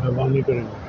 مہربانی کریں گے۔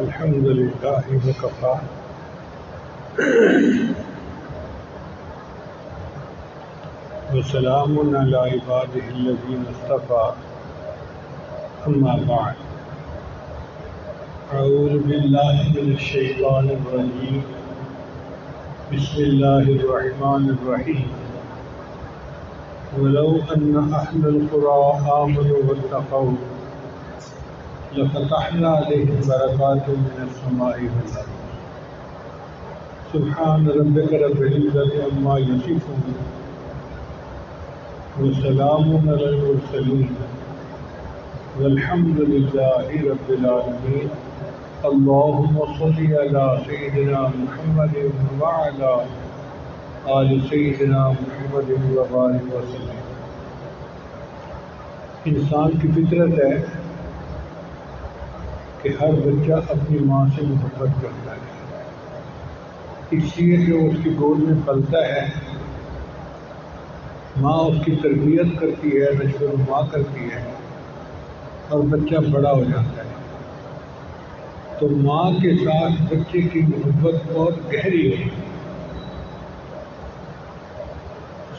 الحمد للہ وکفی وسلام علی عبادہ الذین اصطفی اما بعد اعوذ باللہ من الشیطان الرجیم بسم اللہ الرحمن الرحیم ولو ان اہل القری آمنوا واتقوا لفتحنا علیہم برکات من السماء والارض سبحان ربک رب العزۃ عما یصفون وسلام علی المرسلین والحمد للہ رب العالمین اللہم صل علی سیدنا محمد وعلی آل سیدنا محمد وبارک وسلم۔ انسان کی فطرت ہے کہ ہر بچہ اپنی ماں سے محبت کرتا ہے، اس لیے کہ وہ اس کی گود میں پلتا ہے، ماں اس کی تربیت کرتی ہے، نشو و نما کرتی ہے اور بچہ بڑا ہو جاتا ہے، تو ماں کے ساتھ بچے کی محبت بہت گہری ہوتی ہے۔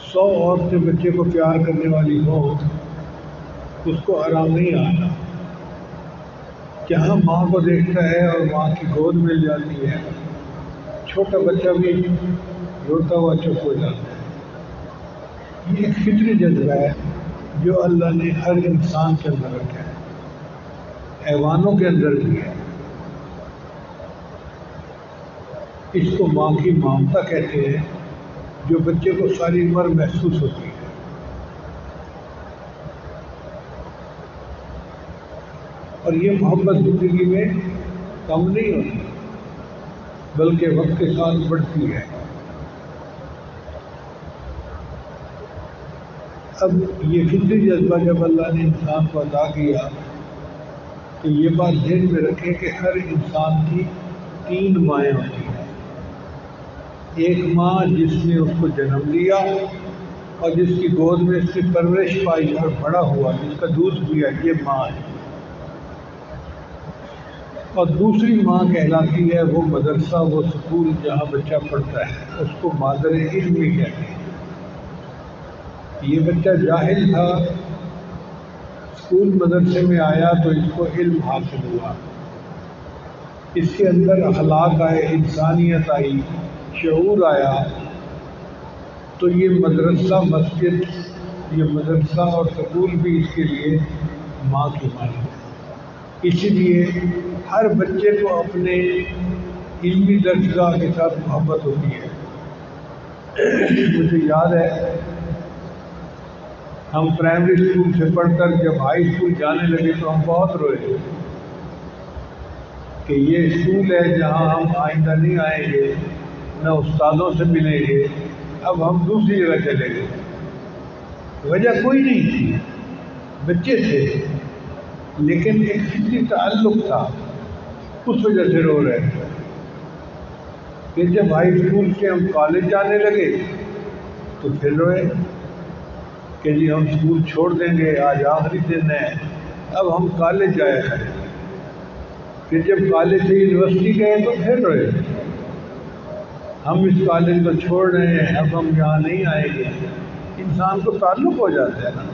100 عورتیں بچے کو پیار کرنے والی ہوں، اس کو آرام نہیں آتا، جہاں ماں کو دیکھتا ہے اور ماں کی گود مل جاتی ہے، چھوٹا بچہ بھی روتا ہوا چپ ہو جاتا ہے۔ یہ ایک فطری جذبہ ہے جو اللہ نے ہر انسان کے اندر رکھا ہے، حیوانوں کے اندر بھی ہے۔ اس کو ماں کی ممتا کہتے ہیں، جو بچے کو ساری عمر محسوس ہوتی ہے۔ اور یہ محبت زندگی میں کم نہیں ہوتی بلکہ وقت کے ساتھ بڑھتی ہے۔ اب یہ فطری جذبہ جب اللہ نے انسان کو عطا کیا تو یہ بات ذہن میں رکھیں کہ ہر انسان کی 3 مائیں ہوتی ہیں۔ ایک ماں جس نے اس کو جنم دیا اور جس کی گود میں اس کی پرورش پائی اور بڑا ہوا، جس کا دودھ پیا، یہ ماں ہے۔ اور دوسری ماں کہلاتی ہے وہ مدرسہ، وہ اسکول جہاں بچہ پڑھتا ہے، اس کو مادر علم بھی کہتے ہیں۔ یہ بچہ جاہل تھا، اسکول مدرسے میں آیا تو اس کو علم حاصل ہوا، اس کے اندر اخلاق آئے، انسانیت آئی، شعور آیا، تو یہ مدرسہ مسجد، یہ مدرسہ اور سکول بھی اس کے لیے ماں کی مانی ہے۔ اسی لیے ہر بچے کو اپنے علمی درسگاہ کے ساتھ محبت ہوتی ہے۔ مجھے یاد ہے ہم پرائمری اسکول سے پڑھ کر جب ہائی اسکول جانے لگے تو ہم بہت روئے کہ یہ اسکول ہے جہاں ہم آئندہ نہیں آئیں گے، نہ استادوں سے ملیں گے، اب ہم دوسری جگہ چلے گئے۔ وجہ کوئی نہیں تھی، بچے تھے، لیکن ایک فطری تعلق تھا، اس وجہ سے رو رہے تھے۔ پھر جب ہائی اسکول سے ہم کالج جانے لگے تو پھر روئے کہ جی ہم اسکول چھوڑ دیں گے، آج آخری دن ہے، اب ہم کالج جایا کریں۔ پھر جب کالج سے یونیورسٹی گئے تو پھر روئے، ہم اس کالج کو چھوڑ رہے ہیں، اب ہم یہاں نہیں آئیں گے۔ انسان کو تعلق ہو جاتا ہے نا،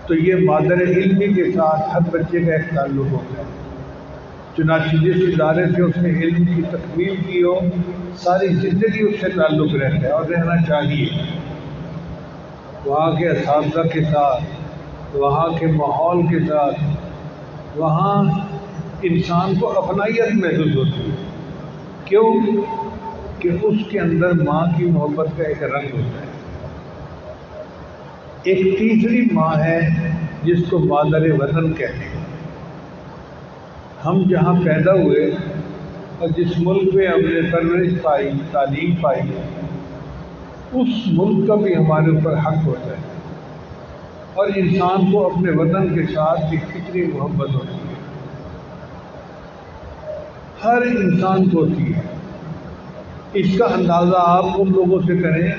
تو یہ مادر علمی کے ساتھ ہر بچے کا ایک تعلق ہوتا ہے۔ چنانچہ جس ادارے سے اس نے علم کی تکمیل کی ہو، ساری زندگی اس سے تعلق رہتا ہے اور رہنا چاہیے۔ وہاں کے اساتذہ کے ساتھ، وہاں کے ماحول کے ساتھ، وہاں انسان کو اپنائیت محسوس ہوتی ہے۔ کیوں؟ کہ اس کے اندر ماں کی محبت کا ایک رنگ ہوتا ہے۔ ایک تیسری ماں ہے جس کو مادر وطن کہتے ہیں۔ ہم جہاں پیدا ہوئے اور جس ملک میں ہم نے پرورش پائی، تعلیم پائی، اس ملک کا بھی ہمارے اوپر حق ہوتا ہے، اور انسان کو اپنے وطن کے ساتھ ایک فطری محبت ہوتی ہے، ہر انسان کو ہوتی ہے۔ اس کا اندازہ آپ ان لوگوں سے کریں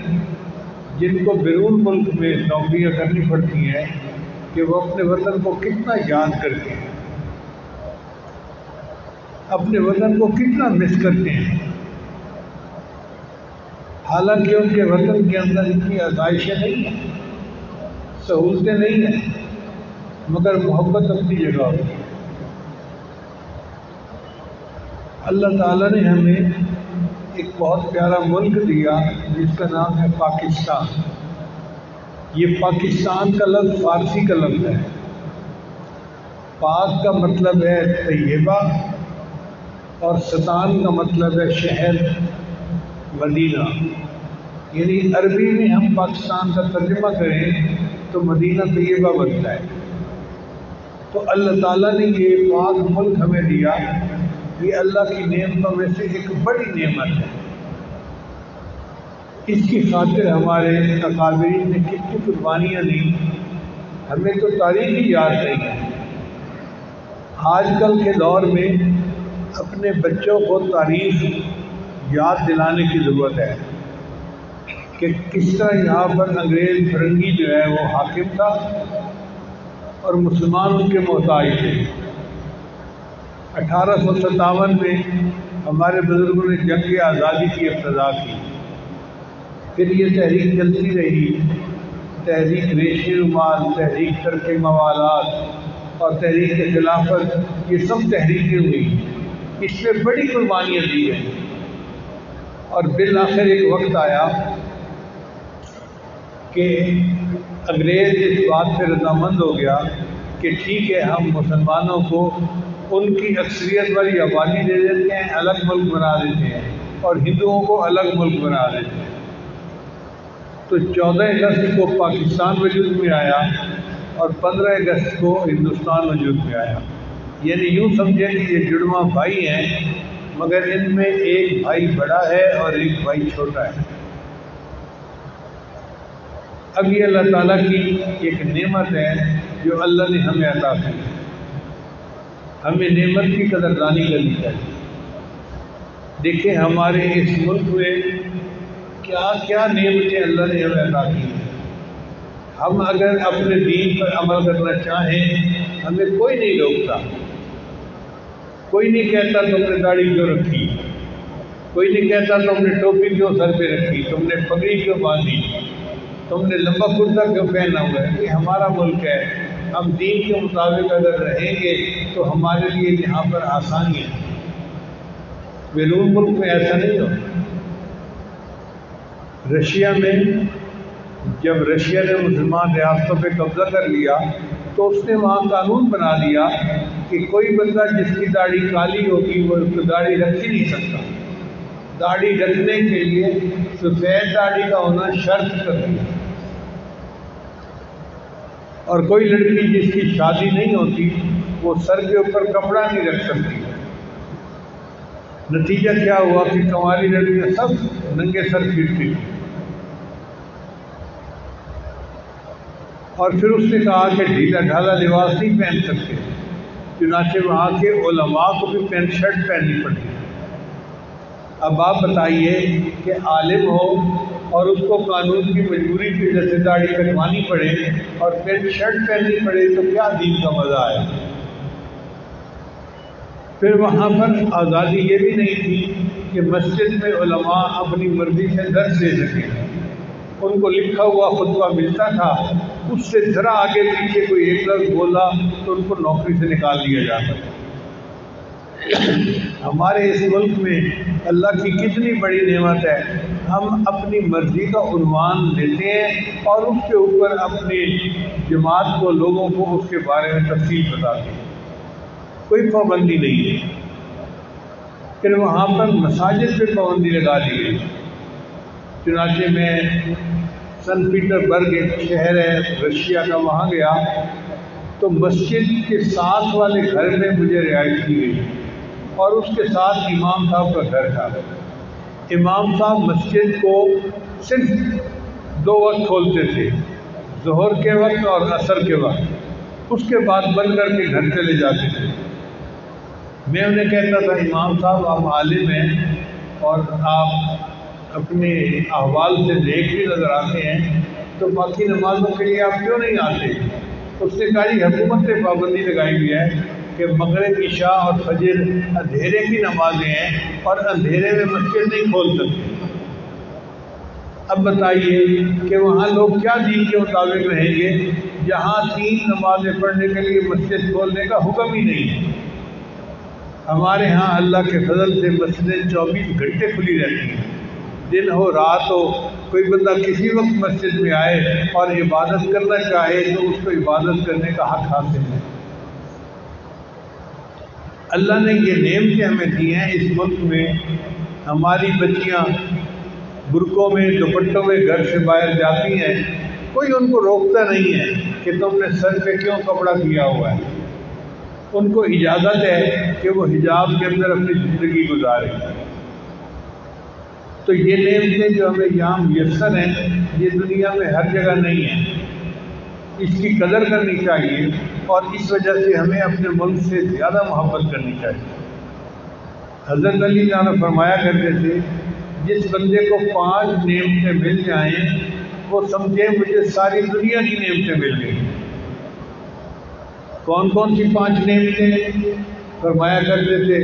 جن کو بیرون ملک میں نوکریاں کرنی پڑتی ہیں کہ وہ اپنے وطن کو کتنا یاد کرتے ہیں، اپنے وطن کو کتنا مس کرتے ہیں۔ حالانکہ ان کے وطن کے اندر اتنی آسائشیں نہیں ہیں، سہولتیں نہیں ہیں، مگر محبت اپنی جگہ ہوتی ہے۔ اللہ تعالیٰ نے ہمیں ایک بہت پیارا ملک دیا جس کا نام ہے پاکستان۔ یہ پاکستان کا لفظ فارسی کا لفظ ہے۔ پاک کا مطلب ہے طیبہ، اور ستان کا مطلب ہے شہر، مدینہ۔ یعنی عربی میں ہم پاکستان کا ترجمہ کریں تو مدینہ طیبہ بنتا ہے۔ تو اللہ تعالیٰ نے یہ پاک ملک ہمیں دیا، یہ اللہ کی نعمتوں میں سے ایک بڑی نعمت ہے۔ اس کی خاطر ہمارے اکابرین نے کتنی قربانیاں دی، ہمیں تو تاریخ ہی یاد نہیں ہے۔ آج کل کے دور میں اپنے بچوں کو تاریخ یاد دلانے کی ضرورت ہے کہ کس طرح یہاں پر انگریز فرنگی جو ہے وہ حاکم تھا اور مسلمان ان کے محتاج تھے۔ 1857 میں ہمارے بزرگوں نے جنگ آزادی کی ابتدا کی، پھر یہ تحریک چلتی رہی، تحریک ریشمی رومال، تحریک ترک موالات اور تحریک خلافت، یہ سب تحریکیں ہوئی، اس میں بڑی قربانیاں دی گئیں، اور بالآخر ایک وقت آیا کہ انگریز اس بات پہ رضامند ہو گیا کہ ٹھیک ہے، ہم مسلمانوں کو ان کی اکثریت والی آبادی دے دیتے ہیں، الگ ملک بنا دیتے ہیں، اور ہندوؤں کو الگ ملک بنا دیتے ہیں۔ تو 14 اگست کو پاکستان وجود میں آیا اور 15 اگست کو ہندوستان وجود میں آیا۔ یعنی یوں سمجھیں کہ یہ جڑواں بھائی ہیں، مگر ان میں ایک بھائی بڑا ہے اور ایک بھائی چھوٹا ہے۔ اب یہ اللہ تعالیٰ کی ایک نعمت ہے جو اللہ نے ہمیں عطا کی، ہمیں نعمت کی قدردانی کرنی چاہیے۔ دیکھیں ہمارے اس ملک میں کیا کیا نعمتیں اللہ نے ہمیں عطا کی ہیں۔ ہم اگر اپنے دین پر عمل کرنا چاہیں، ہمیں کوئی نہیں روکتا، کوئی نہیں کہتا تم نے داڑھی کیوں رکھی، کوئی نہیں کہتا تم نے ٹوپی کیوں سر پہ رکھی، تم نے پگڑی کیوں باندھی، تم نے لمبا کرتا کیوں پہنا ہوا ہے۔ یہ ہمارا ملک ہے، ہم دین کے مطابق اگر رہیں گے تو ہمارے لیے یہاں پر آسانی ہے۔ بیرون ملک میں ایسا نہیں ہوتا۔ رشیا میں جب رشیا نے مسلمان ریاستوں پہ قبضہ کر لیا تو اس نے وہاں قانون بنا دیا کہ کوئی بندہ جس کی داڑھی کالی ہوگی وہ اس کو داڑھی رکھ ہی نہیں سکتا۔ داڑھی رکھنے کے لیے سفید داڑھی کا ہونا شرط کر دیا، اور کوئی لڑکی جس کی شادی نہیں ہوتی وہ سر کے اوپر کپڑا نہیں رکھ سکتی۔ نتیجہ کیا ہوا کہ کنواری لڑکیاں سب ننگے سر پھرتی تھیں، اور پھر اس نے کہا کہ ڈھیلا ڈھالا لباس نہیں پہن سکتے، چنانچہ وہاں کے علماء کو بھی پینٹ شرٹ پہننی پڑتی۔ اب آپ بتائیے کہ عالم ہو اور اس کو قانون کی مجبوری کی وجہ سے داڑھی کٹوانی پڑے اور پینٹ شرٹ پہننی پڑے تو کیا دین کا مزہ آیا۔ پھر وہاں پر آزادی یہ بھی نہیں تھی کہ مسجد میں علماء اپنی مرضی سے درس دے سکیں، ان کو لکھا ہوا خطبہ ملتا تھا، اس سے ذرا آگے پیچھے کوئی ایک لفظ بولا تو ان کو نوکری سے نکال دیا جاتا تھا۔ ہمارے اس ملک میں اللہ کی کتنی بڑی نعمت ہے، ہم اپنی مرضی کا عنوان لیتے ہیں اور اس کے اوپر اپنی جماعت کو، لوگوں کو اس کے بارے میں تفصیل بتاتے ہیں، کوئی پابندی نہیں ہے۔ پھر وہاں پر مساجد پہ پابندی لگا دی گئی۔ چنانچہ میں سن پیٹر برگ ایک شہر ہے رشیا کا، وہاں گیا تو مسجد کے ساتھ والے گھر میں مجھے رعایت کی گئی اور اس کے ساتھ امام صاحب کا گھر تھا۔ امام صاحب مسجد کو صرف 2 وقت کھولتے تھے، ظہر کے وقت اور عصر کے وقت، اس کے بعد بند کر کے گھر چلے جاتے تھے۔ میں انہیں کہتا تھا امام صاحب آپ عالم ہیں اور آپ اپنے احوال سے نیک بھی نظر آتے ہیں، تو باقی نمازوں کے لیے آپ کیوں نہیں آتے؟ اس نے کہا جی حکومت نے پابندی لگائی ہوئی ہے کہ مغرب عشاء اور فجر اندھیرے کی نمازیں ہیں اور اندھیرے میں مسجد نہیں کھول سکتے۔ اب بتائیے کہ وہاں لوگ کیا دین کے مطابق رہیں گے جہاں 3 نمازیں پڑھنے کے لیے مسجد کھولنے کا حکم ہی نہیں ہے۔ ہمارے ہاں اللہ کے فضل سے مسجدیں 24 گھنٹے کھلی رہتی ہیں، دن ہو رات ہو، کوئی بندہ کسی وقت مسجد میں آئے اور عبادت کرنا چاہے تو اس کو عبادت کرنے کا حق حاصل ہے۔ اللہ نے یہ نعمتیں ہمیں دی ہیں۔ اس ملک میں ہماری بچیاں برقعوں میں دوپٹوں میں گھر سے باہر جاتی ہیں، کوئی ان کو روکتا نہیں ہے کہ تم نے سر پہ کیوں کپڑا کیا ہوا ہے، ان کو اجازت ہے کہ وہ حجاب کے اندر اپنی زندگی گزاریں۔ تو یہ نعمتیں جو ہمیں یہاں میسر ہیں یہ دنیا میں ہر جگہ نہیں ہیں، اس کی قدر کرنی چاہیے اور اس وجہ سے ہمیں اپنے ملک سے زیادہ محبت کرنی چاہیے۔ حضرت علی جان فرمایا کرتے تھے جس بندے کو 5 نعمتیں مل جائیں وہ سمجھے مجھے ساری دنیا کی نعمتیں مل گئی۔ کون کون سی 5 نعمتیں؟ فرمایا کرتے تھے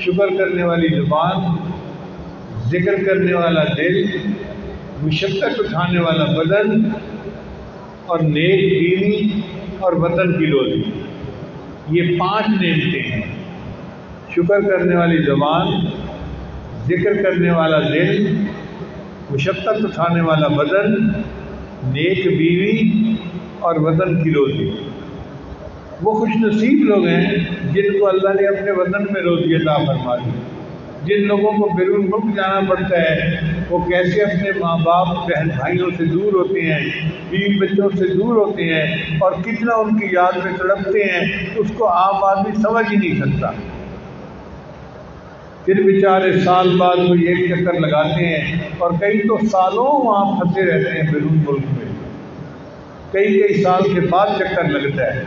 شکر کرنے والی زبان، ذکر کرنے والا دل، مشقت اٹھانے والا بدن اور نیک بیوی اور وطن کی روزی۔ یہ 5 نعمتیں ہیں، شکر کرنے والی زبان، ذکر کرنے والا دل، مشقت اٹھانے والا بدن، نیک بیوی اور وطن کی روزی۔ وہ خوش نصیب لوگ ہیں جن کو اللہ نے اپنے وطن میں روزی عطا فرما دی۔ جن لوگوں کو بیرون ملک جانا پڑتا ہے وہ کیسے اپنے ماں باپ بہن بھائیوں سے دور ہوتے ہیں، بیوی بچوں سے دور ہوتے ہیں اور کتنا ان کی یاد میں تڑپتے ہیں، اس کو عام آدمی سمجھ ہی نہیں سکتا۔ پھر بیچارے سال بعد وہ ایک چکر لگاتے ہیں اور کئی تو سالوں وہاں پھنسے رہتے ہیں بیرون ملک میں، کئی سال کے بعد چکر لگتا ہے۔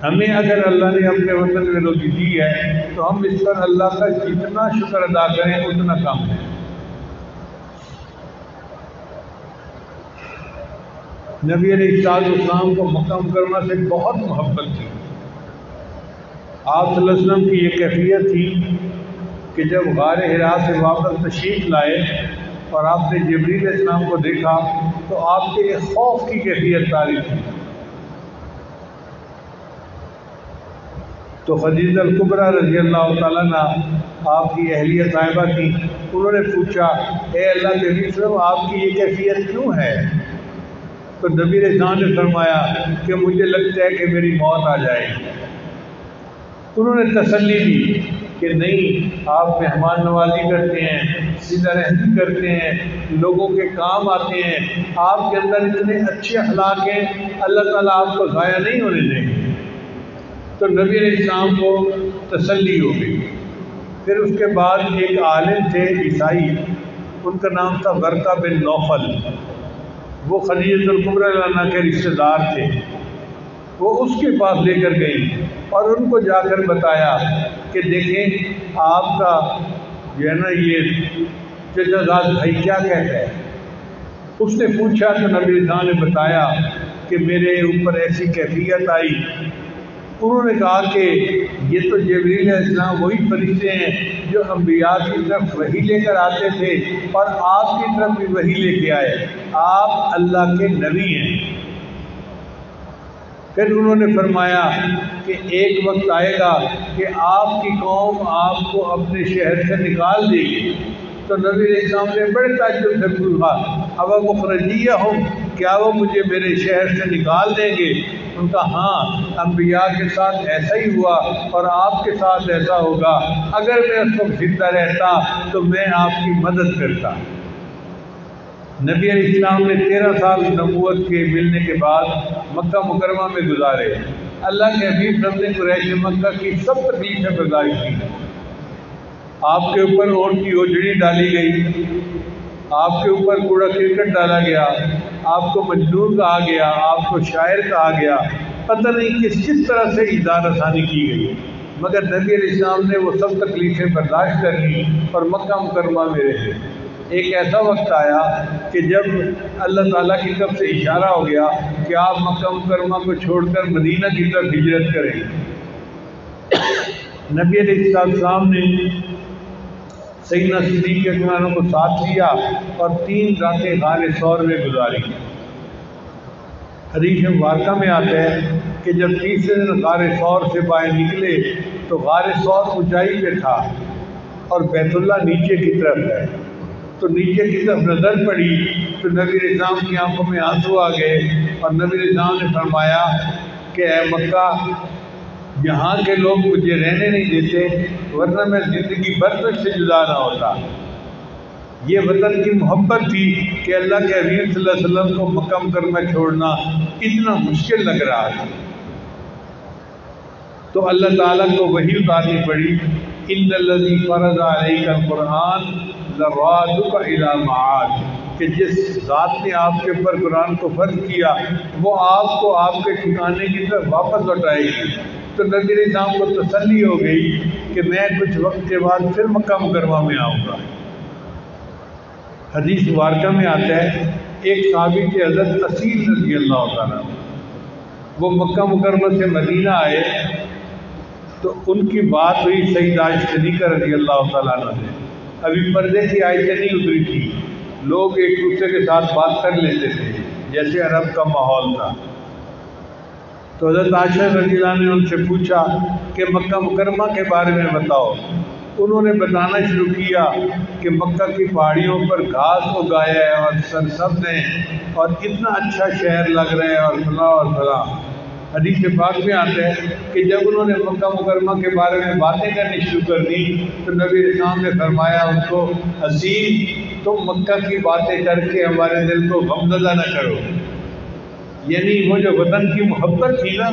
ہمیں اگر اللہ نے اپنے وطن میں روزی دی ہے تو ہم اس پر اللہ کا جتنا شکر ادا کریں اتنا کم ہے۔ نبی علیہ السلام کو مکہ مکرمہ سے بہت محبت تھی۔ آپ صلی اللہ علیہ وسلم کی یہ کیفیت تھی کہ جب غار حرا سے واپس تشریف لائے اور آپ نے جبریل علیہ السلام کو دیکھا تو آپ کے ایک خوف کی کیفیت طاری تھی۔ تو خدیجہ الکبریٰ رضی اللہ تعالیٰ عنہ آپ کی اہلیہ صاحبہ تھی، انہوں نے پوچھا اے اللہ کے نبی صلی اللہ علیہ وسلم آپ کی یہ کیفیت کیوں ہے؟ تو نبی علیہ السلام نے فرمایا کہ مجھے لگتا ہے کہ میری موت آ جائے گی۔ انہوں نے تسلی دی کہ نہیں، آپ مہمان نوازی کرتے ہیں، سیدھا رحمی کرتے ہیں، لوگوں کے کام آتے ہیں، آپ کے اندر اتنے اچھے اخلاق ہیں، اللہ تعالیٰ آپ کو ضائع نہیں ہونے دیں گے۔ تو نبی علیہ السلام کو تسلی ہو گئی۔ پھر اس کے بعد ایک عالم تھے عیسائی، ان کا نام تھا ورقہ بن نوفل، وہ خدیجہ الکبریٰ عنہ کے رشتہ دار تھے۔ وہ اس کے پاس لے کر گئی اور ان کو جا کر بتایا کہ دیکھیں آپ کا جو ہے نا یہ چچا زاد بھائی کیا کہتا ہے۔ اس نے پوچھا تو نبی صاحب نے بتایا کہ میرے اوپر ایسی کیفیت آئی۔ انہوں نے کہا کہ یہ تو جبریل علیہ السلام وہی فرشتے ہیں جو انبیاء کی طرف وحی لے کر آتے تھے اور آپ کی طرف بھی وحی لے کے آئے، آپ اللہ کے نبی ہیں۔ پھر انہوں نے فرمایا کہ ایک وقت آئے گا کہ آپ کی قوم آپ کو اپنے شہر سے نکال دے گی۔ تو نبی علیہ السلام نے بڑے تعجب سے پوچھا اب مخرجیہ ہوں، کیا وہ مجھے میرے شہر سے نکال دیں گے؟ ان کا ہاں انبیاء کے ساتھ ایسا ہی ہوا اور آپ کے ساتھ ایسا ہوگا، اگر میں اس وقت زندہ رہتا تو میں آپ کی مدد کرتا۔ نبی علیہ السلام نے 13 سال نبوت کے ملنے کے بعد مکہ مکرمہ میں گزارے۔ اللہ کے حبیب صلی اللہ علیہ وسلم نے قریش مکہ کی سب تکلیفیں برداشت کی۔ آپ کے اوپر اونٹ کی اوجڑی ڈالی گئی، آپ کے اوپر کوڑا کرکٹ ڈالا گیا، آپ کو مجنون کہا گیا، آپ کو شاعر کہا گیا، پتہ نہیں کس طرح سے ایذا رسانی کی گئی، مگر نبی علیہ السلام نے وہ سب تکلیفیں برداشت کر لی اور مکہ مکرمہ میں رہے۔ ایک ایسا وقت آیا کہ جب اللہ تعالیٰ کی طرف سے اشارہ ہو گیا کہ آپ مکہ مکرمہ کو چھوڑ کر مدینہ کی طرف ہجرت کریں۔ نبی علیہ السلام نے سیدنا صدیق اکبر کو ساتھ لیا اور 3 راتیں غار ثور میں گزاری۔ حدیث مبارکہ میں آتا ہے کہ جب تیسرے دن غار ثور سے باہر نکلے تو غار ثور اونچائی پہ تھا اور بیت اللہ نیچے کی طرف ہے، تو نیچے کی طرف نظر پڑی تو نبی علیہ السلام کی آنکھوں میں آنسو آ گئے اور نبی علیہ السلام نے فرمایا کہ اے مکہ، یہاں کے لوگ مجھے رہنے نہیں دیتے ورنہ میں زندگی بھر تک سے جدا نہ ہوتا۔ یہ وطن کی محبت تھی کہ اللہ کے حبیب صلی اللہ علیہ وسلم کو مکہ مکرمہ چھوڑنا اتنا مشکل لگ رہا تھا۔ تو اللہ تعالیٰ کو وحی اتارنی پڑی، ان الذی فرض علیک القرآن لرادک الی معاد، کہ جس ذات نے آپ کے اوپر قرآن کو فرض کیا وہ آپ کو آپ کے ٹھکانے کی طرف واپس لوٹائے گی۔ تو نبی علیہ السلام کو تسلی ہو گئی کہ میں کچھ وقت کے بعد پھر مکہ مکرمہ میں آؤں گا۔ حدیث مبارکہ میں آتا ہے ایک صحابی کے حضرت اسیر رضی اللہ تعالیٰ، وہ مکہ مکرمہ سے مدینہ آئے تو ان کی بات ہوئی سیدہ عائشہ صدیقہ رضی اللہ تعالیٰ عنہ سے۔ ابھی پردے کی آیتیں نہیں اتری تھی، لوگ ایک دوسرے کے ساتھ بات کر لیتے تھے جیسے عرب کا ماحول تھا۔ تو حضرت عائشہ رضی اللہ عنہ نے ان سے پوچھا کہ مکہ مکرمہ کے بارے میں بتاؤ۔ انہوں نے بتانا شروع کیا کہ مکہ کی پہاڑیوں پر گھاس اگایا ہے اور سرسبز ہیں اور اتنا اچھا شہر لگ رہا ہے اور فلاں اور فلاں۔ حدیث پاک میں آتا ہے کہ جب انہوں نے مکہ مکرمہ کے بارے میں باتیں کرنی شروع کر دی تو نبی علیہ السلام نے فرمایا ان کو، حسین تم مکہ کی باتیں کر کے ہمارے دل کو غمزدہ نہ کرو۔ یعنی وہ جو وطن کی محبت تھی نا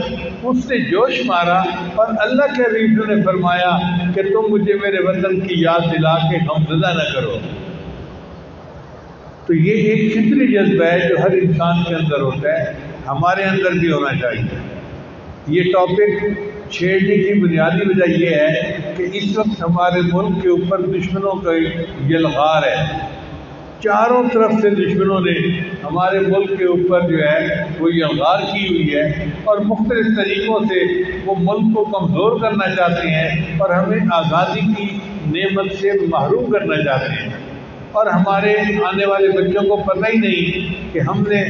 اس نے جوش مارا اور اللہ کے حبیب نے فرمایا کہ تم مجھے میرے وطن کی یاد دلا کے غمزدہ نہ کرو۔ تو یہ ایک فطری جذبہ ہے جو ہر انسان کے اندر ہوتا ہے، ہمارے اندر بھی ہونا چاہیے۔ یہ ٹاپک چھیڑنے کی بنیادی وجہ یہ ہے کہ اس وقت ہمارے ملک کے اوپر دشمنوں کا یلغار ہے، چاروں طرف سے دشمنوں نے ہمارے ملک کے اوپر جو ہے وہ یلغار کی ہوئی ہے اور مختلف طریقوں سے وہ ملک کو کمزور کرنا چاہتے ہیں اور ہمیں آزادی کی نعمت سے محروم کرنا چاہتے ہیں، اور ہمارے آنے والے بچوں کو پتہ ہی نہیں کہ ہم نے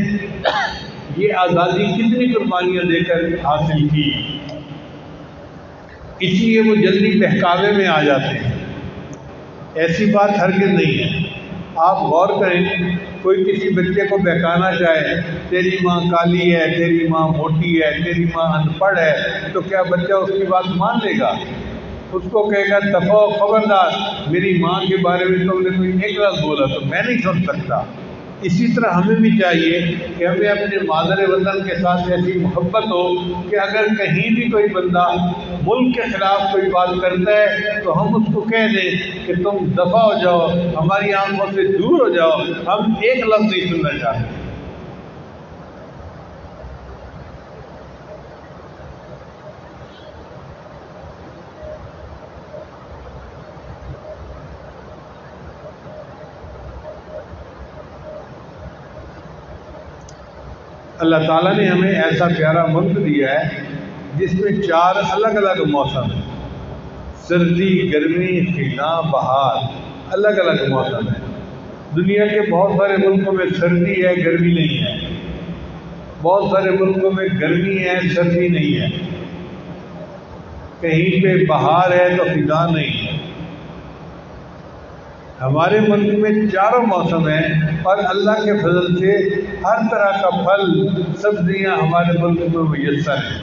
یہ آزادی کتنی قربانیاں دے کر حاصل کی، اس لیے وہ جلدی بہکاوے میں آ جاتے ہیں۔ ایسی بات ہرگز نہیں ہے۔ آپ غور کریں، کوئی کسی بچے کو بہکانا چاہے، تیری ماں کالی ہے، تیری ماں موٹی ہے، تیری ماں ان پڑھ ہے، تو کیا بچہ اس کی بات مان لے گا؟ اس کو کہے گا دفعہ خبردار، میری ماں کے بارے میں تم نے کوئی ایک لفظ بولا تو میں نہیں سن سکتا۔ اسی طرح ہمیں بھی چاہیے کہ ہمیں اپنے مادر وطن کے ساتھ ایسی محبت ہو کہ اگر کہیں بھی کوئی بندہ ملک کے خلاف کوئی بات کرتا ہے تو ہم اس کو کہہ دیں کہ تم دفع ہو جاؤ، ہماری آنکھوں سے دور ہو جاؤ، ہم ایک لفظ نہیں سننا چاہتے۔ اللہ تعالیٰ نے ہمیں ایسا پیارا ملک دیا ہے جس میں 4 الگ الگ موسم ہیں، سردی، گرمی، خزاں، بہار، الگ الگ موسم ہیں۔ دنیا کے بہت سارے ملکوں میں سردی ہے، گرمی نہیں ہے، بہت سارے ملکوں میں گرمی ہے، سردی نہیں ہے، کہیں پہ بہار ہے تو خزاں نہیں ہے۔ ہمارے ملک میں 4 موسم ہیں اور اللہ کے فضل سے ہر طرح کا پھل سبزیاں ہمارے ملک میں میسر ہیں۔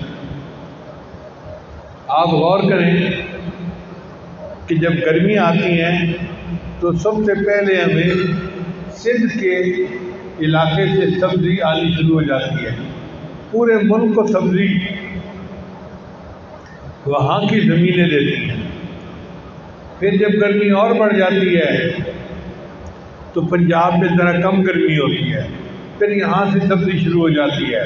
آپ غور کریں کہ جب گرمی آتی ہیں تو سب سے پہلے ہمیں سندھ کے علاقے سے سبزی آنی شروع ہو جاتی ہے، پورے ملک کو سبزی وہاں کی زمینیں دیتی ہیں۔ پھر جب گرمی اور بڑھ جاتی ہے تو پنجاب میں ذرا کم گرمی ہوتی ہے، پھر یہاں سے سبزی شروع ہو جاتی ہے۔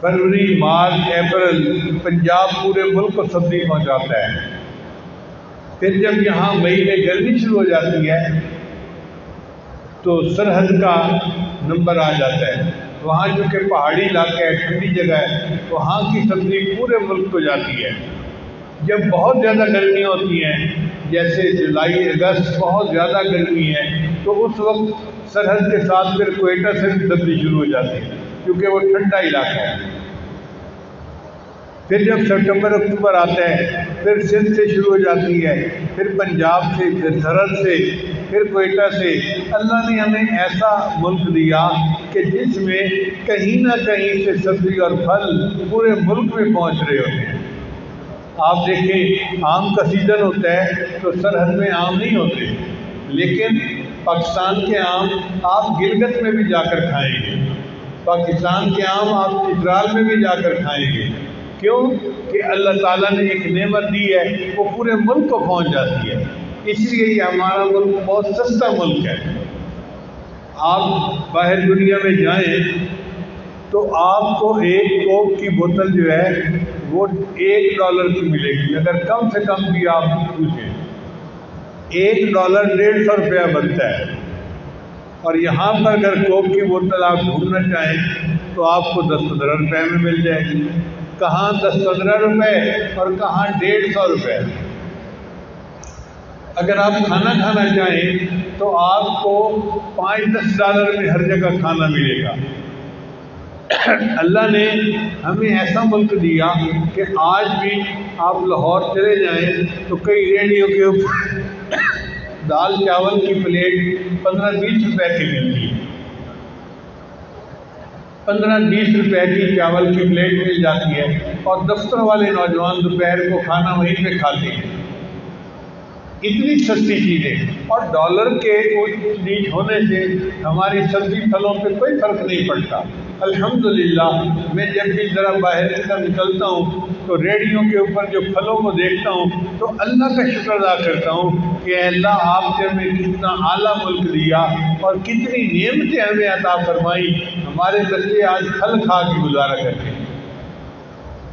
فروری، مارچ، اپریل پنجاب پورے ملک کو سبزی پہنچاتا ہے۔ پھر جب یہاں مئی میں گرمی شروع ہو جاتی ہے تو سرحد کا نمبر آ جاتا ہے، وہاں جو کہ پہاڑی علاقہ ہے، ٹھنڈی جگہ ہے، وہاں کی سبزی پورے ملک کو جاتی ہے۔ جب بہت زیادہ گرمی ہوتی ہیں، جیسے جولائی اگست بہت زیادہ گرمی ہے، تو اس وقت سرحد کے ساتھ پھر کوئٹہ سے بھی سبزی شروع ہو جاتی ہے کیونکہ وہ ٹھنڈا علاقہ ہے۔ پھر جب ستمبر اکتوبر آتا ہے پھر سندھ سے شروع ہو جاتی ہے، پھر پنجاب سے، پھر سرحد سے، پھر کوئٹہ سے۔ اللہ نے ہمیں ایسا ملک دیا کہ جس میں کہیں نہ کہیں سے سبزی اور پھل پورے ملک میں پہنچ رہے ہوتے ہیں۔ آپ دیکھیں آم کا سیزن ہوتا ہے تو سرحد میں آم نہیں ہوتے، لیکن پاکستان کے آم آپ گلگت میں بھی جا کر کھائیں گے، پاکستان کے آم آپ چترال میں بھی جا کر کھائیں گے۔ کیوں کہ اللہ تعالیٰ نے ایک نعمت دی ہے، وہ پورے ملک کو پہنچ جاتی ہے، اس لیے یہ ہمارا ملک بہت سستا ملک ہے۔ آپ باہر دنیا میں جائیں تو آپ کو ایک کوک کی بوتل جو ہے وہ $1 کی ملے گی، اگر کم سے کم بھی آپ پوچھیں $1 150 بنتا ہے، اور یہاں پر اگر کوک کی بوتل آپ ڈھونڈنا چاہیں تو آپ کو 10-15 روپے میں مل جائے گی۔ کہاں 10-15 روپے اور کہاں 150 روپے۔ اگر آپ کھانا کھانا چاہیں تو آپ کو $5-10 میں ہر جگہ کھانا ملے گا۔ اللہ نے ہمیں ایسا ملک دیا کہ آج بھی آپ لاہور چلے جائیں تو کئی ریڑھیوں کے اوپر دال چاول کی پلیٹ 15-20 روپے کی ملتی ہے، 15-20 روپے کی چاول کی پلیٹ مل جاتی ہے، اور دفتر والے نوجوان دوپہر کو کھانا وہیں پہ کھاتے ہیں۔ اتنی سستی چیزیں، اور ڈالر کے اونچ نیچ ہونے سے ہماری سبزی پھلوں پہ کوئی فرق نہیں پڑتا۔ الحمدللہ میں جب بھی ذرا باہر کی طرف نکلتا ہوں تو ریڑھیوں کے اوپر جو پھلوں کو دیکھتا ہوں تو اللہ کا شکر ادا کرتا ہوں کہ اے اللہ آپ نے ہمیں کتنا اعلیٰ ملک دیا اور کتنی نعمتیں ہمیں عطا فرمائی۔ ہمارے بچے آج پھل کھا کے گزارا کرتے ہیں،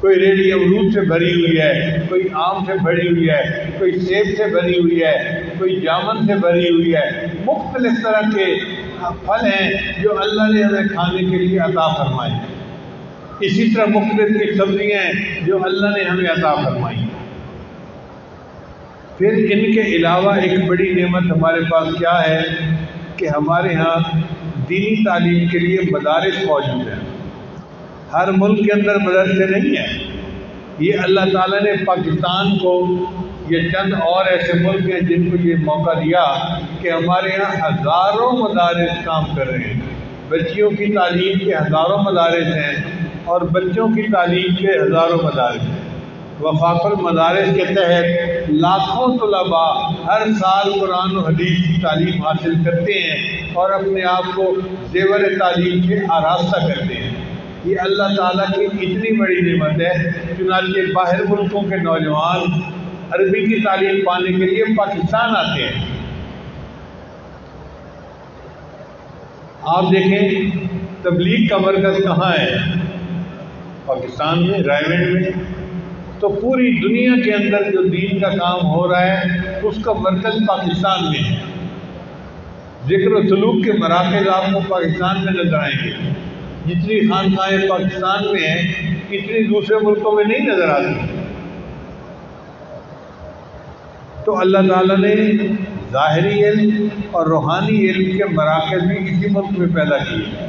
کوئی ریڑھی امرود سے بھری ہوئی ہے، کوئی آم سے بھری ہوئی ہے، کوئی سیب سے بھری ہوئی ہے، کوئی جامن سے بھری ہوئی ہے، مختلف طرح کے پھل ہیں جو اللہ نے ہمیں کھانے کے لیے عطا فرمائے۔ اسی طرح مختلف کی سبزیاں ہیں جو اللہ نے ہمیں عطا فرمائی۔ پھر ان کے علاوہ ایک بڑی نعمت ہمارے پاس کیا ہے کہ ہمارے ہاں دینی تعلیم کے لیے مدارس موجود ہیں۔ ہر ملک کے اندر مدرسے نہیں ہیں، یہ اللہ تعالیٰ نے پاکستان کو، یہ چند اور ایسے ملک ہیں جن کو یہ موقع دیا کہ ہمارے یہاں ہزاروں مدارس کام کر رہے ہیں۔ بچیوں کی تعلیم کے ہزاروں مدارس ہیں اور بچوں کی تعلیم کے ہزاروں مدارس ہیں۔ وفاق المدارس کے تحت لاکھوں طلباء ہر سال قرآن و حدیث کی تعلیم حاصل کرتے ہیں اور اپنے آپ کو زیور تعلیم سے آراستہ کرتے ہیں۔ یہ اللہ تعالیٰ کی اتنی بڑی نعمت ہے، چنانچہ باہر ملکوں کے نوجوان عربی کی تعلیم پانے کے لیے پاکستان آتے ہیں۔ آپ دیکھیں تبلیغ کا مرکز کہاں ہے؟ پاکستان میں، رائے گنج میں۔ تو پوری دنیا کے اندر جو دین کا کام ہو رہا ہے اس کا مرکز پاکستان میں ہے۔ ذکر و سلوک کے مراکز آپ کو پاکستان میں نظر آئیں گے۔ جتنی خانقاہیں پاکستان میں ہیں اتنی دوسرے ملکوں میں نہیں نظر آتی۔ تو اللہ تعالیٰ نے ظاہری علم اور روحانی علم کے مراکز بھی اسی ملک میں پیدا کیے،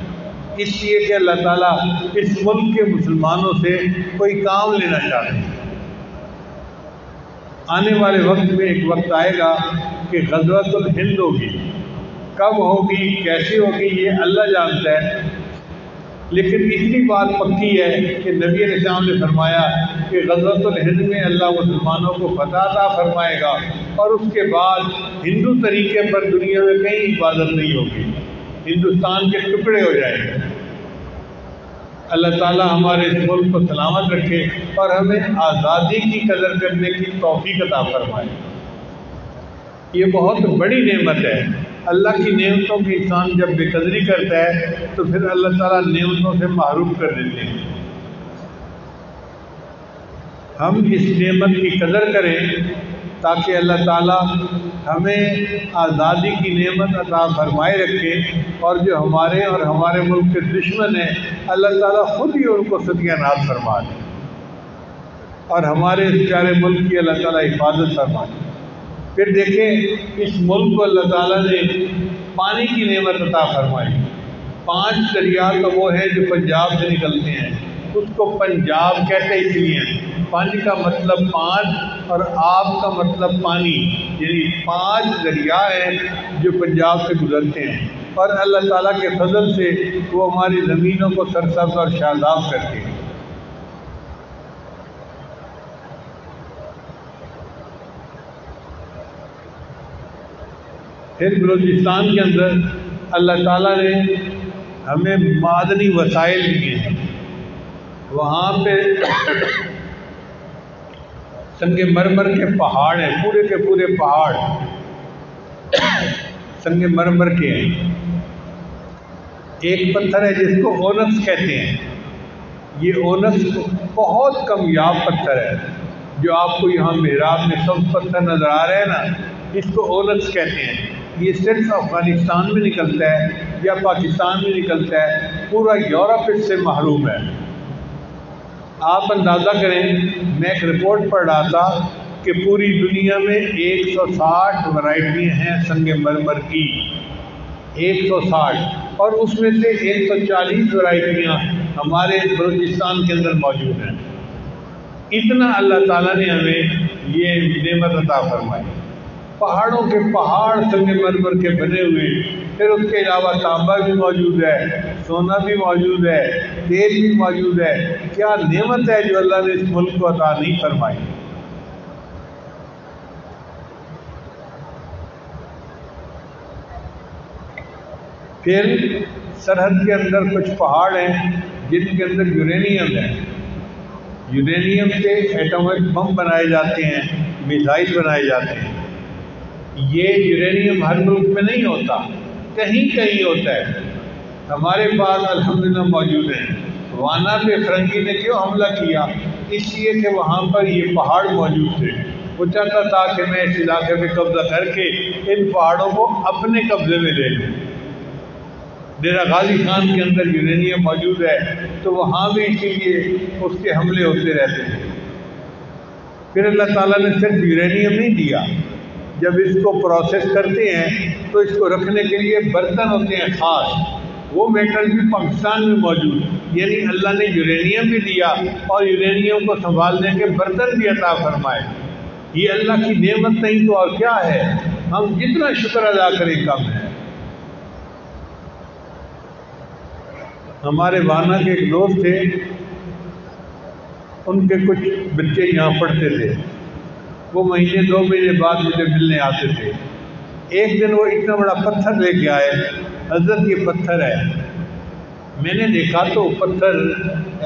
اس لیے کہ اللہ تعالیٰ اس ملک کے مسلمانوں سے کوئی کام لینا چاہتے ہیں۔ آنے والے وقت میں ایک وقت آئے گا کہ غزوۃ الہند ہوگی، کب ہوگی کیسے ہوگی یہ اللہ جانتا ہے، لیکن اتنی بات پکی ہے کہ نبی علیہ السلام نے فرمایا کہ غزوۃ الہند میں اللہ مسلمانوں کو فتح عطا فرمائے گا، اور اس کے بعد ہندو طریقے پر دنیا میں کہیں عبادت نہیں ہوگی، ہندوستان کے ٹکڑے ہو جائیں گے۔ اللہ تعالیٰ ہمارے اس ملک کو سلامت رکھے اور ہمیں آزادی کی قدر کرنے کی توفیق عطا فرمائے۔ یہ بہت بڑی نعمت ہے۔ اللہ کی نعمتوں کی انسان جب بے قدری کرتا ہے تو پھر اللہ تعالیٰ نعمتوں سے محروم کر دیتے ہیں۔ ہم اس نعمت کی قدر کریں تاکہ اللہ تعالیٰ ہمیں آزادی کی نعمت عطا فرمائے رکھے، اور جو ہمارے اور ہمارے ملک کے دشمن ہیں اللہ تعالیٰ خود ہی ان کو ستیاناش فرما دے، اور ہمارے اس پیارے ملک کی اللہ تعالیٰ حفاظت فرمائے۔ پھر دیکھیں اس ملک کو اللہ تعالیٰ نے پانی کی نعمت عطا فرمائی۔ 5 دریا تو وہ ہیں جو پنجاب سے نکلتے ہیں، اس کو پنجاب کہتے اس لیے ہیں، پنج کا مطلب 5 اور آب کا مطلب پانی، یعنی 5 دریا ہیں جو پنجاب سے گزرتے ہیں، اور اللہ تعالیٰ کے فضل سے وہ ہماری زمینوں کو سرسبز اور شاداب کرتے ہیں۔ پھر بلوچستان کے اندر اللہ تعالیٰ نے ہمیں معدنی وسائل دیے ہیں، وہاں پہ سنگ مرمر کے پہاڑ ہیں، پورے کے پورے پہاڑ سنگ مرمر کے ہیں۔ ایک پتھر ہے جس کو اونکس کہتے ہیں، یہ اونکس بہت کمیاب پتھر ہے، جو آپ کو یہاں محراب میں سب پتھر نظر آ رہے ہیں نا، اس کو اونکس کہتے ہیں۔ یہ صرف افغانستان میں نکلتا ہے یا پاکستان میں نکلتا ہے، پورا یورپ اس سے محروم ہے۔ آپ اندازہ کریں، میں ایک رپورٹ پڑھ رہا تھا کہ پوری دنیا میں 160 ورائٹیاں ہیں سنگ مرمر کی، 160، اور اس میں سے 140 ورائٹیاں ہمارے بلوچستان کے اندر موجود ہیں۔ اتنا اللہ تعالیٰ نے ہمیں یہ نعمت عطا فرمائی۔ پہاڑوں کے پہاڑ سنگ مرمر کے بنے ہوئے، پھر اس کے علاوہ تانبا بھی موجود ہے، سونا بھی موجود ہے، تیل بھی موجود ہے۔ کیا نعمت ہے جو اللہ نے اس ملک کو عطا نہیں فرمائی۔ پھر سرحد کے اندر کچھ پہاڑ ہیں جن کے اندر یورینیم ہے، یورینیم سے ایٹمک بم بنائے جاتے ہیں، میزائل بنائے جاتے ہیں۔ یہ یورینیم ہر ملک میں نہیں ہوتا، کہیں کہیں ہوتا ہے۔ ہمارے پاس الحمدللہ موجود ہیں۔ وانا پہ فرنگی نے کیوں حملہ کیا؟ اس لیے کہ وہاں پر یہ پہاڑ موجود تھے، وہ چاہتا تھا کہ میں اس علاقے پہ قبضہ کر کے ان پہاڑوں کو اپنے قبضے میں لے لوں۔ ڈیرہ غازی خان کے اندر یورینیم موجود ہے، تو وہاں بھی اسی لیے اس کے حملے ہوتے رہتے ہیں۔ پھر اللہ تعالیٰ نے صرف یورینیم نہیں دیا، جب اس کو پروسیس کرتے ہیں تو اس کو رکھنے کے لیے برتن ہوتے ہیں خاص، وہ میٹل بھی پاکستان میں موجود، یعنی اللہ نے یورینیم بھی دیا اور یورینیم کو سنبھالنے کے برتن بھی عطا فرمائے۔ یہ اللہ کی نعمت نہیں تو اور کیا ہے؟ ہم جتنا شکر ادا کریں کم ہے۔ ہمارے وانا کے ایک دوست تھے، ان کے کچھ بچے یہاں پڑھتے تھے، وہ مہینے 2 مہینے بعد مجھے ملنے آتے تھے۔ ایک دن وہ اتنا بڑا پتھر لے کے آئے، حضرت یہ پتھر ہے۔ میں نے دیکھا تو پتھر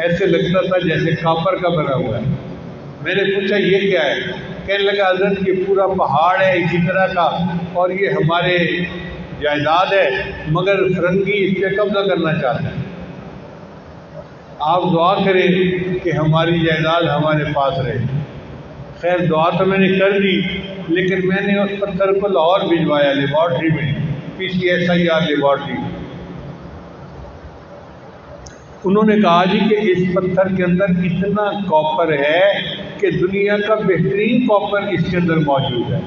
ایسے لگتا تھا جیسے کاپر کا بنا ہوا ہے۔ میں نے پوچھا یہ کیا ہے؟ کہنے لگا حضرت یہ پورا پہاڑ ہے اسی طرح کا، اور یہ ہمارے جائیداد ہے، مگر فرنگی اس پہ قبضہ کرنا چاہتا ہے۔ آپ دعا کریں کہ ہماری جائیداد ہمارے پاس رہے۔ خیر دعا تو میں نے کر دی، لیکن میں نے اس پتھر کو لاہور بھجوایا، لیبارٹری میں، PCSIR لیبارٹری۔ انہوں نے کہا جی کہ اس پتھر کے اندر اتنا کاپر ہے کہ دنیا کا بہترین کاپر اس کے اندر موجود ہے۔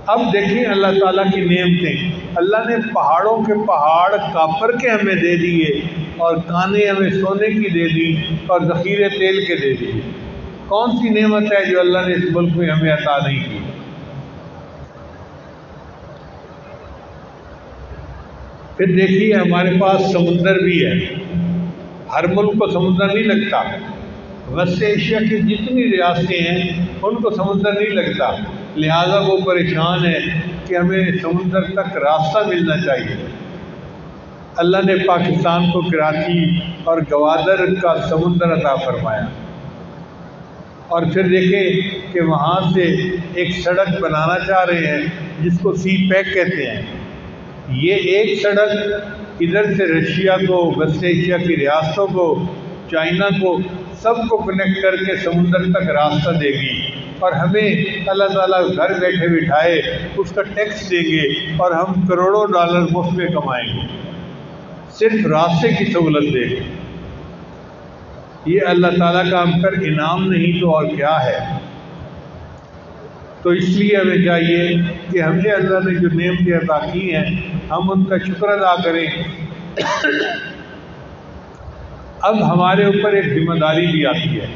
اب دیکھیں اللہ تعالیٰ کی نعمتیں، اللہ نے پہاڑوں کے پہاڑ کاپر کے ہمیں دے دیے، اور کانے ہمیں سونے کی دے دی، اور ذخیرے تیل کے دے دیے۔ کون سی نعمت ہے جو اللہ نے اس ملک میں ہمیں عطا نہیں کی؟ پھر دیکھیے ہمارے پاس سمندر بھی ہے، ہر ملک کو سمندر نہیں لگتا، وسط ایشیا کی جتنی ریاستیں ہیں ان کو سمندر نہیں لگتا، لہٰذا وہ پریشان ہے کہ ہمیں سمندر تک راستہ ملنا چاہیے۔ اللہ نے پاکستان کو کراچی اور گوادر کا سمندر عطا فرمایا، اور پھر دیکھیں کہ وہاں سے ایک سڑک بنانا چاہ رہے ہیں جس کو سی پیک کہتے ہیں۔ یہ ایک سڑک ادھر سے رشیا کو، وسط ایشیا کی ریاستوں کو، چائنا کو، سب کو کنیکٹ کر کے سمندر تک راستہ دے گی، اور ہمیں اللہ تعالیٰ گھر بیٹھے بٹھائے اس کا ٹیکس دیں گے اور ہم کروڑوں ڈالر مفت میں کمائیں گے، صرف راستے کی سہولت دے گے۔ یہ اللہ تعالیٰ کا ہم پر انعام نہیں تو اور کیا ہے؟ تو اس لیے ہمیں چاہیے کہ ہمیں اللہ نے جو نعمتیں عطا کی ہیں ہم ان کا شکر ادا کریں۔ اب ہمارے اوپر ایک ذمہ داری بھی آتی ہے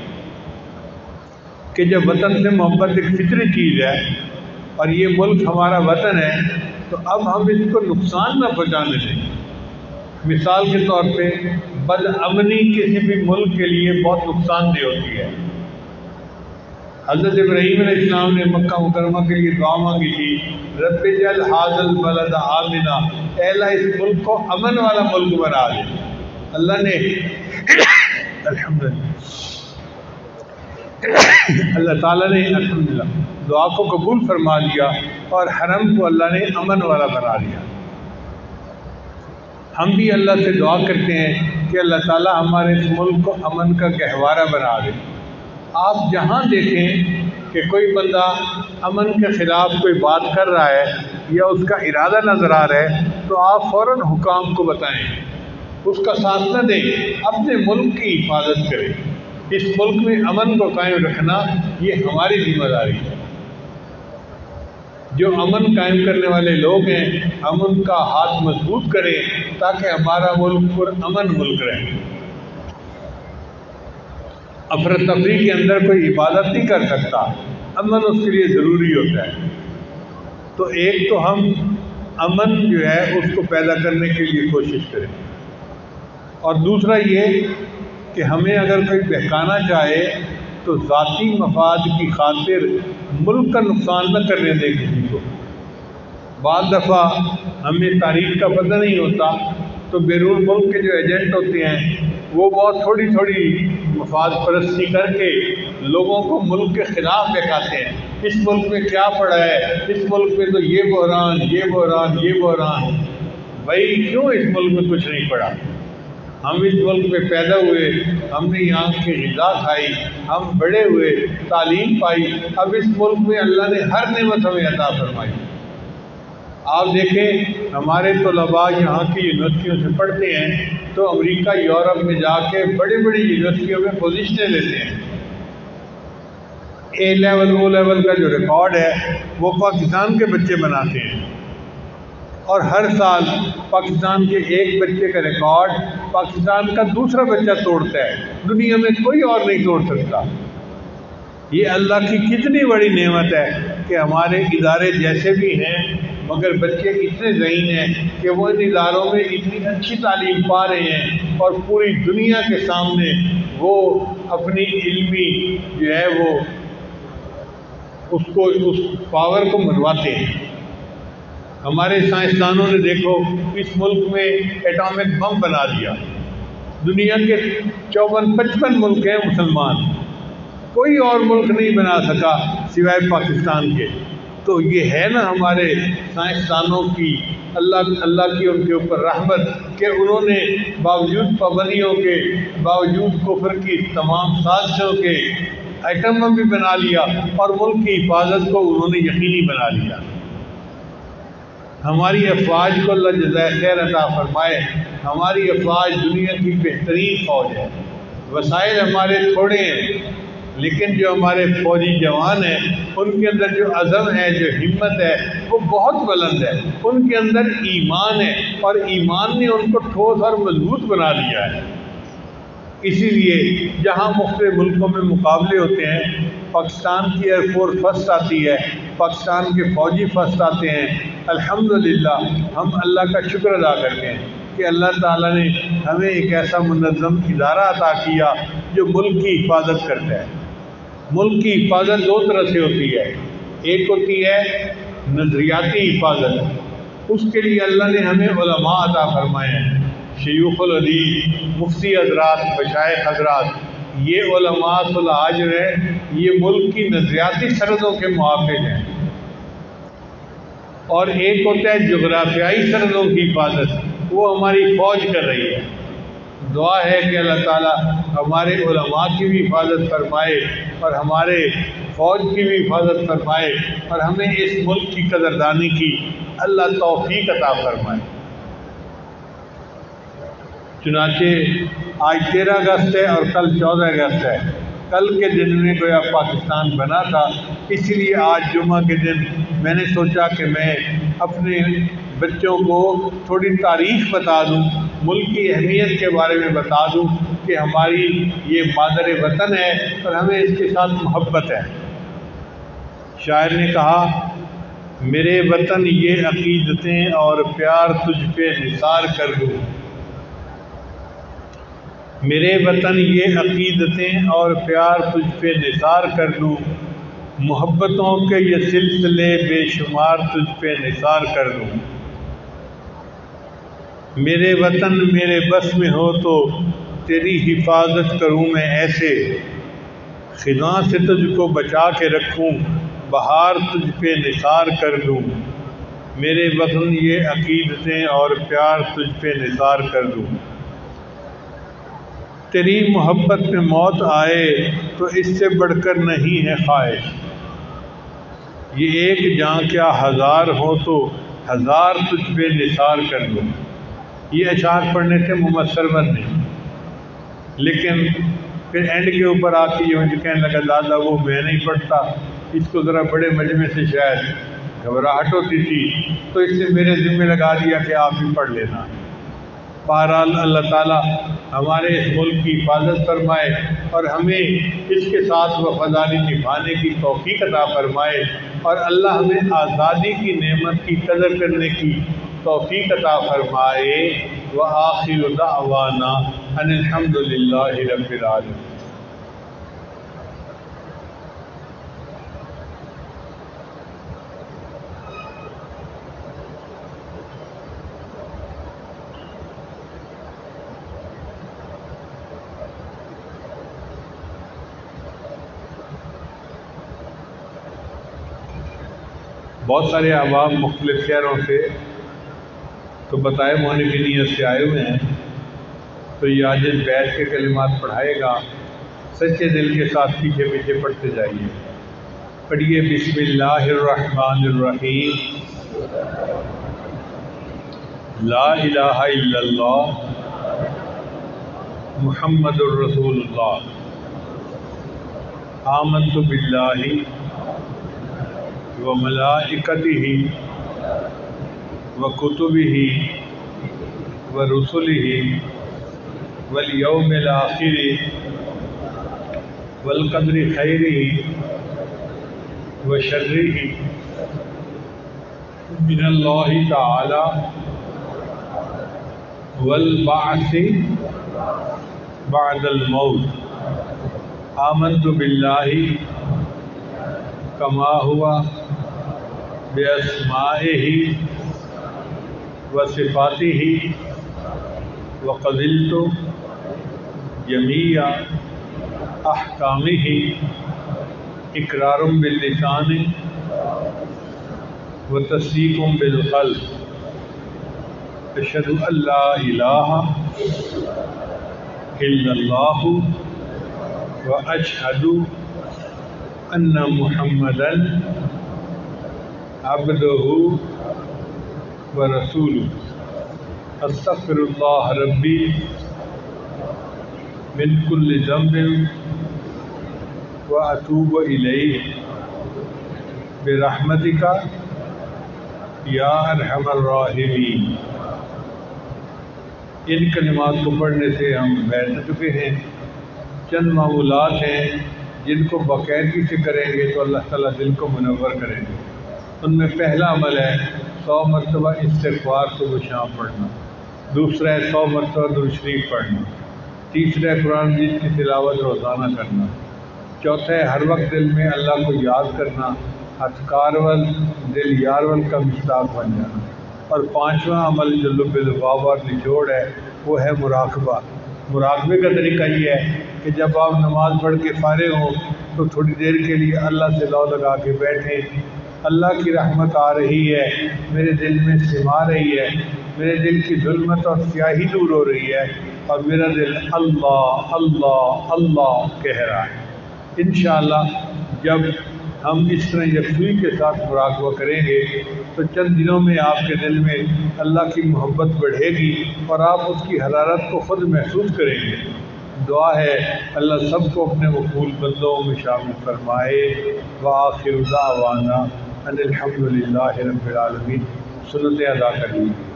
کہ جب وطن سے محبت ایک فطری چیز ہے اور یہ ملک ہمارا وطن ہے تو اب ہم اس کو نقصان نہ پہنچانے دیں۔ مثال کے طور پہ بد امنی کسی بھی ملک کے لیے بہت نقصان دہ ہوتی ہے۔ حضرت ابراہیم علیہ السلام نے مکہ مکرمہ کے لیے دعا مانگی تھی، رب اجعل ھذا البلد آمنا، اے اللہ اس ملک کو امن والا ملک بنا دے۔ اللہ نے الحمدللہ اللہ تعالیٰ نے الحمدللہ دعا کو قبول فرما لیا اور حرم کو اللہ نے امن والا بنا دیا۔ ہم بھی اللہ سے دعا کرتے ہیں کہ اللہ تعالیٰ ہمارے اس ملک کو امن کا گہوارہ بنا دے۔ آپ جہاں دیکھیں کہ کوئی بندہ امن کے خلاف کوئی بات کر رہا ہے یا اس کا ارادہ نظر آ رہا ہے تو آپ فوراً حکام کو بتائیں، اس کا ساتھ نہ دیں، اپنے ملک کی حفاظت کریں۔ اس ملک میں امن کو قائم رکھنا یہ ہماری ذمہ داری ہے۔ جو امن قائم کرنے والے لوگ ہیں ہم ان کا ہاتھ مضبوط کریں تاکہ ہمارا ملک پر امن ملک رہے۔ افراتفری کے اندر کوئی عبادت نہیں کر سکتا، امن اس کے لیے ضروری ہوتا ہے۔ تو ایک تو ہم امن جو ہے اس کو پیدا کرنے کے لیے کوشش کریں، اور دوسرا یہ کہ ہمیں اگر کوئی بہکانا چاہے تو ذاتی مفاد کی خاطر ملک کا نقصان نہ کرنے دیں کسی کو۔ بعض دفعہ ہمیں تاریخ کا پتہ نہیں ہوتا تو بیرون ملک کے جو ایجنٹ ہوتے ہیں وہ بہت تھوڑی تھوڑی مفاد پرستی کر کے لوگوں کو ملک کے خلاف بہکاتے ہیں۔ اس ملک میں کیا پڑا ہے، اس ملک میں تو یہ بحران، یہ بحران، یہ بحران۔ بھائی کیوں اس ملک میں کچھ نہیں پڑا؟ ہم اس ملک میں پیدا ہوئے، ہم نے یہاں کی غذا کھائی، ہم بڑے ہوئے، تعلیم پائی، اب اس ملک میں اللہ نے ہر نعمت ہمیں عطا فرمائی۔ آپ دیکھیں ہمارے طلباء یہاں کی یونیورسٹیوں سے پڑھتے ہیں تو امریکہ یورپ میں جا کے بڑی بڑی یونیورسٹیوں میں پوزیشنیں لیتے ہیں۔ اے لیول او لیول کا جو ریکارڈ ہے وہ پاکستان کے بچے بناتے ہیں، اور ہر سال پاکستان کے ایک بچے کا ریکارڈ پاکستان کا دوسرا بچہ توڑتا ہے، دنیا میں کوئی اور نہیں توڑ سکتا۔ یہ اللہ کی کتنی بڑی نعمت ہے کہ ہمارے ادارے جیسے بھی ہیں مگر بچے اتنے ذہین ہیں کہ وہ ان اداروں میں اتنی اچھی تعلیم پا رہے ہیں اور پوری دنیا کے سامنے وہ اپنی علمی جو ہے وہ اس پاور کو منواتے ہیں۔ ہمارے سائنسدانوں نے دیکھو اس ملک میں ایٹامک بم بنا دیا، دنیا کے 54-55 ملک ہیں مسلمان، کوئی اور ملک نہیں بنا سکا سوائے پاکستان کے۔ تو یہ ہے نا ہمارے سائنسدانوں کی اللہ کی ان کے اوپر رحمت کہ انہوں نے باوجود پابندیوں کے، باوجود کفر کی تمام سازشوں کے ایٹم بم بھی بنا لیا اور ملک کی حفاظت کو انہوں نے یقینی بنا لیا۔ ہماری افواج کو اللہ جزائے خیر عطا فرمائے، ہماری افواج دنیا کی بہترین فوج ہے۔ وسائل ہمارے تھوڑے ہیں لیکن جو ہمارے فوجی جوان ہیں ان کے اندر جو عزم ہے، جو ہمت ہے وہ بہت بلند ہے، ان کے اندر ایمان ہے اور ایمان نے ان کو ٹھوس اور مضبوط بنا دیا ہے۔ اسی لیے جہاں مختلف ملکوں میں مقابلے ہوتے ہیں پاکستان کی ایئر فورس فرسٹ آتی ہے، پاکستان کے فوجی فرسٹ آتے ہیں، الحمدللہ ہم اللہ کا شکر ادا کرتے ہیں کہ اللہ تعالیٰ نے ہمیں ایک ایسا منظم ادارہ عطا کیا جو ملک کی حفاظت کرتا ہے۔ ملک کی حفاظت دو طرح سے ہوتی ہے، ایک ہوتی ہے نظریاتی حفاظت، اس کے لیے اللہ نے ہمیں علماء عطا فرمائے ہیں، شیوخ الحدیث، مفتی حضرات، مشائخ حضرات، یہ علماء صلاح جو ہیں یہ ملک کی نظریاتی سرحدوں کے محافظ ہیں۔ اور ایک ہوتا ہے جغرافیائی سرحدوں کی حفاظت، وہ ہماری فوج کر رہی ہے۔ دعا ہے کہ اللہ تعالیٰ ہمارے علماء کی بھی حفاظت فرمائے اور ہمارے فوج کی بھی حفاظت فرمائے اور ہمیں اس ملک کی قدردانی کی اللہ توفیق عطا فرمائے۔ چنانچہ آج 13 اگست ہے اور کل 14 اگست ہے۔ کل کے دن میں گویا پاکستان بنا تھا، اس لیے آج جمعہ کے دن میں نے سوچا کہ میں اپنے بچوں کو تھوڑی تاریخ بتا دوں، ملک کی اہمیت کے بارے میں بتا دوں کہ ہماری یہ مادر وطن ہے اور ہمیں اس کے ساتھ محبت ہے۔ شاعر نے کہا، میرے وطن یہ عقیدتیں اور پیار تجھ پہ نثار کر دوں، میرے وطن یہ عقیدتیں اور پیار تجھ پہ نثار کر دوں، محبتوں کے یہ سلسلے بے شمار تجھ پہ نثار کر دوں، میرے وطن میرے بس میں ہو تو تیری حفاظت کروں میں ایسے، خزاں سے تجھ کو بچا کے رکھوں، بہار تجھ پہ نثار کر دوں، میرے وطن یہ عقیدتیں اور پیار تجھ پہ نثار کر دوں، تیری محبت میں موت آئے تو اس سے بڑھ کر نہیں ہے خواہش، یہ ایک جان کیا ہزار ہو تو ہزار تجھ پہ نثار کر دوں۔ یہ اشعار پڑھنے سے محمد سرور نے، لیکن پھر اینڈ کے اوپر آ کے یہ مجھے کہنے لگا دادا وہ میں نہیں پڑھتا، اس کو ذرا بڑے مجمع سے شاید گھبراہٹ ہوتی تھی تو اس نے میرے ذمہ لگا دیا کہ آپ ہی پڑھ لینا۔ بہرحال اللہ تعالیٰ ہمارے اس ملک کی حفاظت فرمائے اور ہمیں اس کے ساتھ وفاداری نبھانے کی توفیق عطا فرمائے اور اللہ ہمیں آزادی کی نعمت کی قدر کرنے کی توفیق عطا فرمائے۔ وآخر دعوانا ان الحمد للہ رب العالمین۔ بہت سارے عوام مختلف شہروں سے تو بتائے ہونے کی نیت سے آئے ہوئے ہیں، تو یہ آج بیٹھ کے کلمات پڑھائے گا، سچے دل کے ساتھ پیچھے پیچھے پڑھتے جائیے۔ پڑھیے بسم اللہ الرحمن الرحیم، لا الہ الا اللہ محمد الرسول اللہ، آمنت باللہ وملائکتہ وکتبہ ورسلہ والیوم الآخر والقدر خیرہ وشرہ من اللہ تعالی والبعث بعد الموت، آمنت باللہ کما ہوا باسمائہ وصفاتہ وقبلت جمیع احکامہ اقرار باللسان وتصدیق بالقلب، اشہد ان لا الہ الا اللہ واشہد ان محمدا عبدہ ورسولہ، استغفر اللہ ربی من کل ذنب واتوب الیہ برحمتک یا ارحم الراحمین۔ ان کلمات کو پڑھنے سے ہم بیٹھ چکے ہیں۔ چند معمولات ہیں جن کو باقاعدگی سے کریں گے تو اللہ تعالیٰ دل کو منور کریں گے۔ ان میں پہلا عمل ہے 100 مرتبہ استغفار صبح شام پڑھنا، دوسرا ہے 100 مرتبہ درود شریف پڑھنا، تیسرا ہے قرآن مجید کی تلاوت روزانہ کرنا، چوتھا ہے ہر وقت دل میں اللہ کو یاد کرنا، اذکار وال دل یار وال کا مصداق بن جانا، اور پانچواں عمل جو لب لباب اور نچوڑ ہے وہ ہے مراقبہ۔ مراقبے کا طریقہ یہ ہے کہ جب آپ نماز پڑھ کے فارغ ہوں تو تھوڑی دیر کے لیے اللہ سے لو لگا کے بیٹھیں، اللہ کی رحمت آ رہی ہے، میرے دل میں سما رہی ہے، میرے دل کی ظلمت اور سیاہی دور ہو رہی ہے، اور میرا دل اللہ اللہ اللہ کہہ رہا ہے۔ انشاءاللہ جب ہم اس طرح یکسوئی کے ساتھ مراقبہ کریں گے تو چند دنوں میں آپ کے دل میں اللہ کی محبت بڑھے گی اور آپ اس کی حرارت کو خود محسوس کریں گے۔ دعا ہے اللہ سب کو اپنے مقبول بندوں میں شامل فرمائے۔ وآخر دعوانا ان الحمد للہ رب العالمین۔ سنتیں ادا کر لیجیے۔